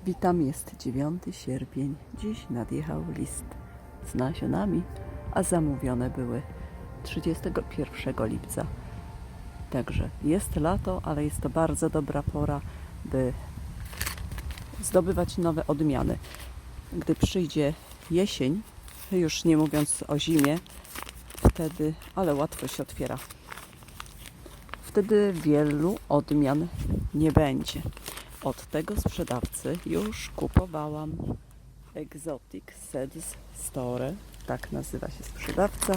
Witam, jest 9 sierpień. Dziś nadjechał list z nasionami, a zamówione były 31 lipca. Także jest lato, ale jest to bardzo dobra pora, by zdobywać nowe odmiany. Gdy przyjdzie jesień, już nie mówiąc o zimie, wtedy, ale łatwo się otwiera. Wtedy wielu odmian nie będzie. Od tego sprzedawcy już kupowałam Exotic Seeds Store, tak nazywa się sprzedawca,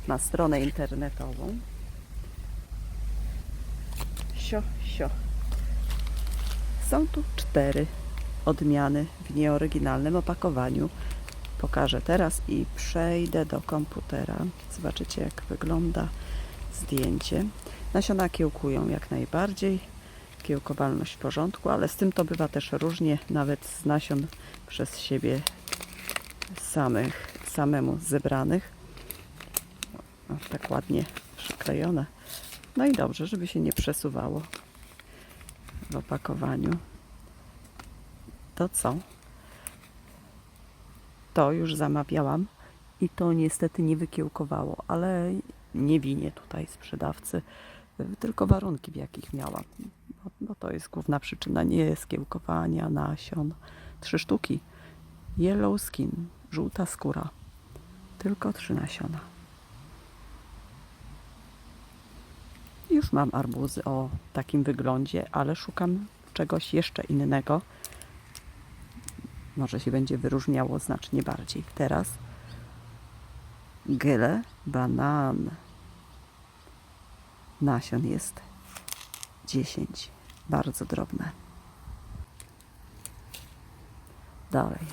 ma stronę internetową. Sio. Są tu 4 odmiany w nieoryginalnym opakowaniu. Pokażę teraz i przejdę do komputera. Zobaczycie, jak wygląda zdjęcie. Nasiona kiełkują jak najbardziej. Kiełkowalność w porządku, ale z tym to bywa też różnie, nawet z nasion przez siebie samemu zebranych. O, tak ładnie przyklejone. No i dobrze, żeby się nie przesuwało w opakowaniu. To co? To już zamawiałam i to niestety nie wykiełkowało, ale nie winię tutaj sprzedawcy, tylko warunki, w jakich miałam. Bo to jest główna przyczyna nie skiełkowania nasion. 3 sztuki. Yellow skin, żółta skóra. Tylko 3 nasiona. Już mam arbuzy o takim wyglądzie, ale szukam czegoś jeszcze innego. Może się będzie wyróżniało znacznie bardziej. Teraz gele banan. Nasion jest 10. Bardzo drobne. Dalej.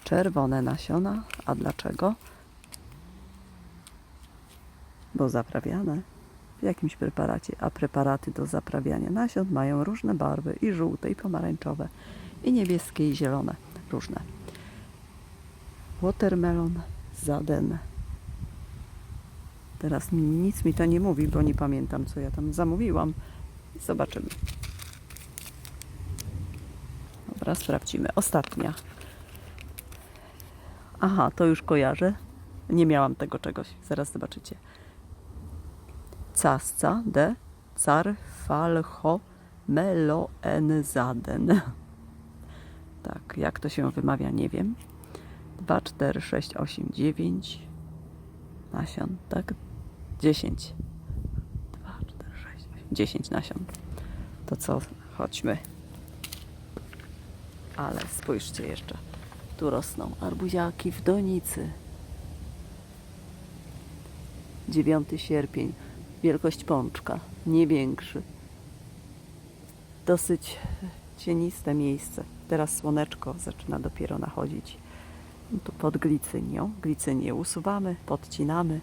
Czerwone nasiona. A dlaczego? Bo zaprawiane w jakimś preparacie. A preparaty do zaprawiania nasion mają różne barwy. I żółte, i pomarańczowe, i niebieskie, i zielone. Różne. Watermelon Zaden. Teraz nic mi to nie mówi, bo nie pamiętam, co ja tam zamówiłam. Zobaczymy. Dobra, sprawdzimy. Ostatnia. Aha, to już kojarzę. Nie miałam tego czegoś. Zaraz zobaczycie. Casca de Carvalho Meloenzaden. Tak, jak to się wymawia, nie wiem. 2, 4, 6, 8, 9 nasion, tak? 10. 2, 4, 6, 8, 10 nasion. To co? Chodźmy. Ale spójrzcie jeszcze. Tu rosną arbuziaki w donicy. 9 sierpień. Wielkość pączka. Nie większy. Dosyć cieniste miejsce. Teraz słoneczko zaczyna dopiero nachodzić. Tu pod glicynią. Glicynię usuwamy, podcinamy.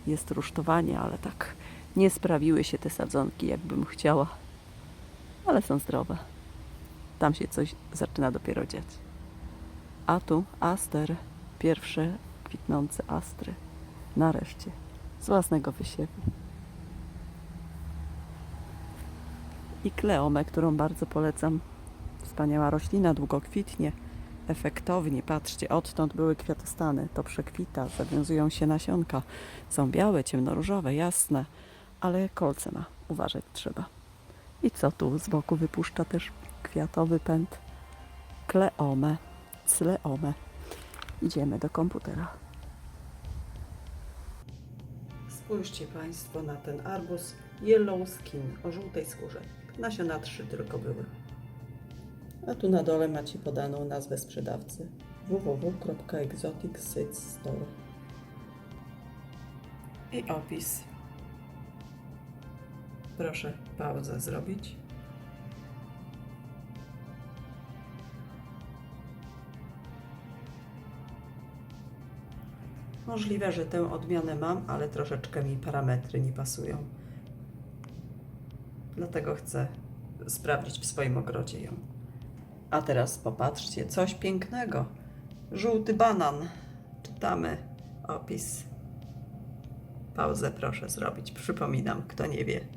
Jest rusztowanie, ale tak nie sprawiły się te sadzonki, jakbym chciała. Ale są zdrowe. Tam się coś zaczyna dopiero dziać. A tu aster. Pierwsze kwitnące astry. Nareszcie. Z własnego wysiewu. I kleomę, którą bardzo polecam. Wspaniała roślina, długo kwitnie, efektownie. Patrzcie, odtąd były kwiatostany. To przekwita, zawiązują się nasionka. Są białe, ciemnoróżowe, jasne, ale kolce ma. Uważać trzeba. I co tu z boku wypuszcza też kwiatowy pęd? Kleomę, cleomę. Idziemy do komputera. Spójrzcie Państwo na ten arbuz Yellow Skin o żółtej skórze. Nasiona 3 tylko były. A tu na dole macie podaną nazwę sprzedawcy www.exoticseedstore i opis. Proszę pauzę zrobić. Możliwe, że tę odmianę mam, ale troszeczkę mi parametry nie pasują. Dlatego chcę sprawdzić w swoim ogrodzie ją. A teraz popatrzcie, coś pięknego. Żółty banan. Czytamy opis. Pauzę proszę zrobić. Przypominam, kto nie wie.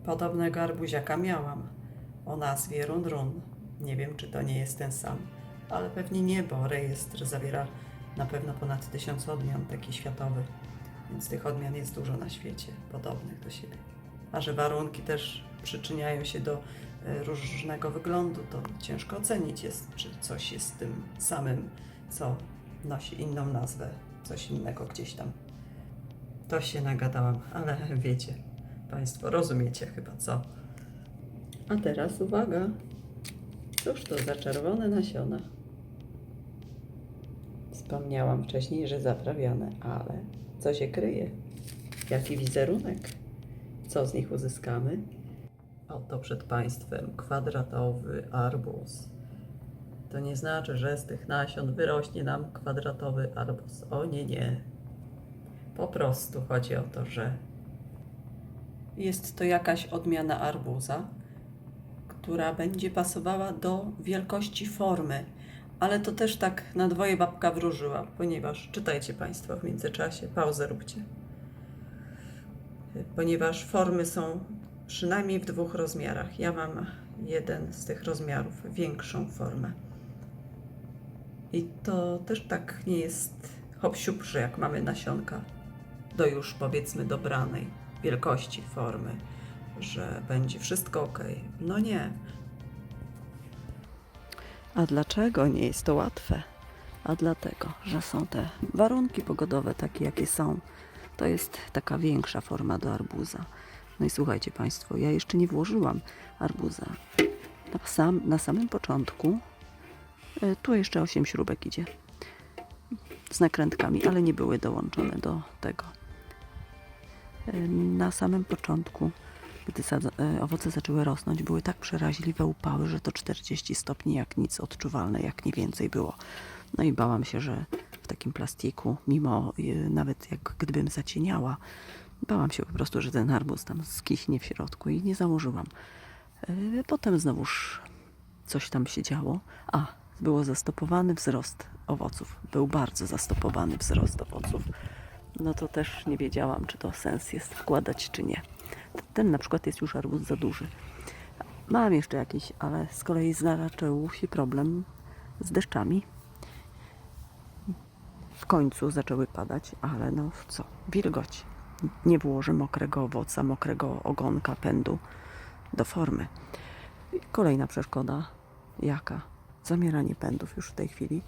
Podobnego arbuziaka miałam o nazwie Run Run. Nie wiem, czy to nie jest ten sam, ale pewnie nie, bo rejestr zawiera na pewno ponad 1000 odmian, taki światowy, więc tych odmian jest dużo na świecie, podobnych do siebie. A że warunki też przyczyniają się do różnego wyglądu, to ciężko ocenić jest, czy coś jest tym samym, co nosi inną nazwę, coś innego gdzieś tam. To się nagadałam, ale wiecie Państwo, rozumiecie chyba, co? A teraz uwaga, cóż to za czerwone nasiona? Wspomniałam wcześniej, że zaprawiane, ale co się kryje? Jaki wizerunek? Co z nich uzyskamy? Oto przed Państwem kwadratowy arbuz. To nie znaczy, że z tych nasion wyrośnie nam kwadratowy arbuz. O nie, nie. Po prostu chodzi o to, że jest to jakaś odmiana arbuza, która będzie pasowała do wielkości formy. Ale to też tak na dwoje babka wróżyła, ponieważ, czytajcie Państwo w międzyczasie, pauzę róbcie. Ponieważ formy są przynajmniej w 2 rozmiarach. Ja mam jeden z tych rozmiarów, większą formę. I to też tak nie jest hop-siup, że jak mamy nasionka do już powiedzmy dobranej wielkości formy, że będzie wszystko ok. No nie. A dlaczego nie jest to łatwe? A dlatego, że są te warunki pogodowe takie, jakie są. To jest taka większa forma do arbuza. No i słuchajcie Państwo, ja jeszcze nie włożyłam arbuza. Na samym początku, tu jeszcze 8 śrubek idzie z nakrętkami, ale nie były dołączone do tego. Na samym początku, gdy owoce zaczęły rosnąć, były tak przeraźliwe upały, że to 40 stopni jak nic odczuwalne, jak nie więcej było. No i bałam się, że w takim plastiku, mimo nawet jak gdybym zacieniała, bałam się po prostu, że ten arbuz tam skichnie w środku i nie założyłam. Potem znowuż coś tam się działo. Było zastopowany wzrost owoców. Był bardzo zastopowany wzrost owoców. No to też nie wiedziałam, czy to sens jest wkładać, czy nie. Ten na przykład jest już arbuz za duży. Mam jeszcze jakiś, ale z kolei zaczął się problem z deszczami. W końcu zaczęły padać, ale no co, wilgoć. Nie włożę mokrego owoca, mokrego ogonka, pędu do formy. Kolejna przeszkoda, jaka? Zamieranie pędów już w tej chwili.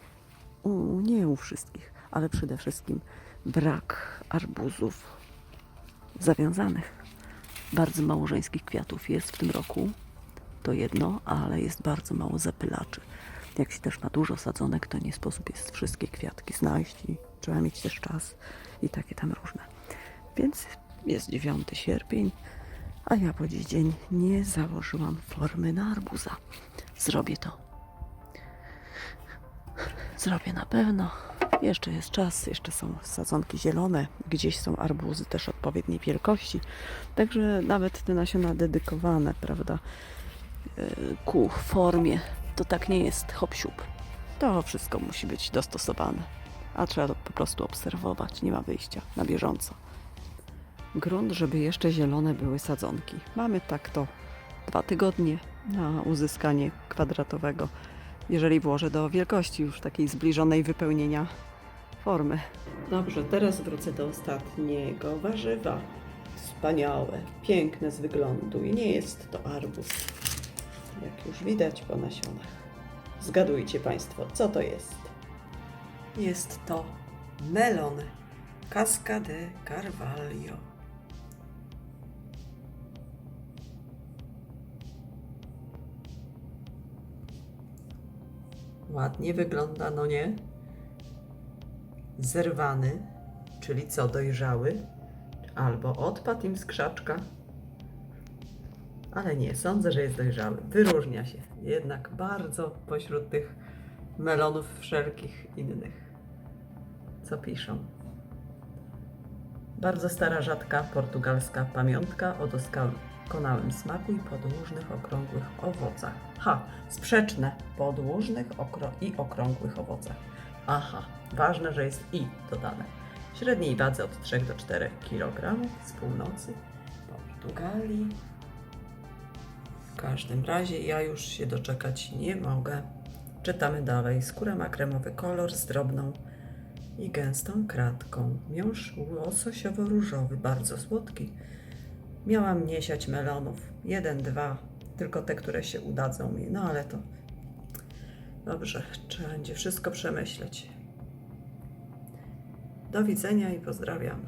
Nie u wszystkich, ale przede wszystkim brak arbuzów zawiązanych. Bardzo mało żeńskich kwiatów jest w tym roku, to jedno, ale jest bardzo mało zapylaczy. Jak się też ma dużo sadzonek, to nie sposób jest wszystkie kwiatki znaleźć i trzeba mieć też czas i takie tam różne. Więc jest 9 sierpień, a ja po dziś dzień nie założyłam formy na arbuza. Zrobię to. Zrobię na pewno. Jeszcze jest czas, jeszcze są sadzonki zielone, gdzieś są arbuzy też odpowiedniej wielkości. Także nawet te nasiona dedykowane, prawda, ku formie, to tak nie jest hop-siup. To wszystko musi być dostosowane, a trzeba to po prostu obserwować, nie ma wyjścia, na bieżąco. Grunt, żeby jeszcze zielone były sadzonki. Mamy tak to 2 tygodnie na uzyskanie kwadratowego, jeżeli włożę do wielkości już takiej zbliżonej wypełnienia formy. Dobrze, teraz wrócę do ostatniego warzywa. Wspaniałe, piękne z wyglądu i nie jest to arbuz, jak już widać po nasionach. Zgadujcie Państwo, co to jest? Jest to melon Casca de Carvalho. Ładnie wygląda, no nie? Zerwany, czyli co, dojrzały, albo odpadł im z krzaczka. Ale nie, sądzę, że jest dojrzały. Wyróżnia się jednak bardzo pośród tych melonów wszelkich innych. Co piszą? Bardzo stara, rzadka portugalska pamiątka o doskonałym smaku i podłużnych, okrągłych owocach. Sprzeczne. Podłużnych i okrągłych owocach. Ważne, że jest i dodane. W średniej wadze od 3 do 4 kg z północy Portugalii. W każdym razie ja już się doczekać nie mogę. Czytamy dalej. Skóra ma kremowy kolor z drobną i gęstą kratką. Miąższ łososiowo-różowy, bardzo słodki. Miałam nie siać melonów. 1, 2, tylko te, które się udadzą mi. No ale to dobrze, trzeba będzie wszystko przemyśleć. Do widzenia i pozdrawiam.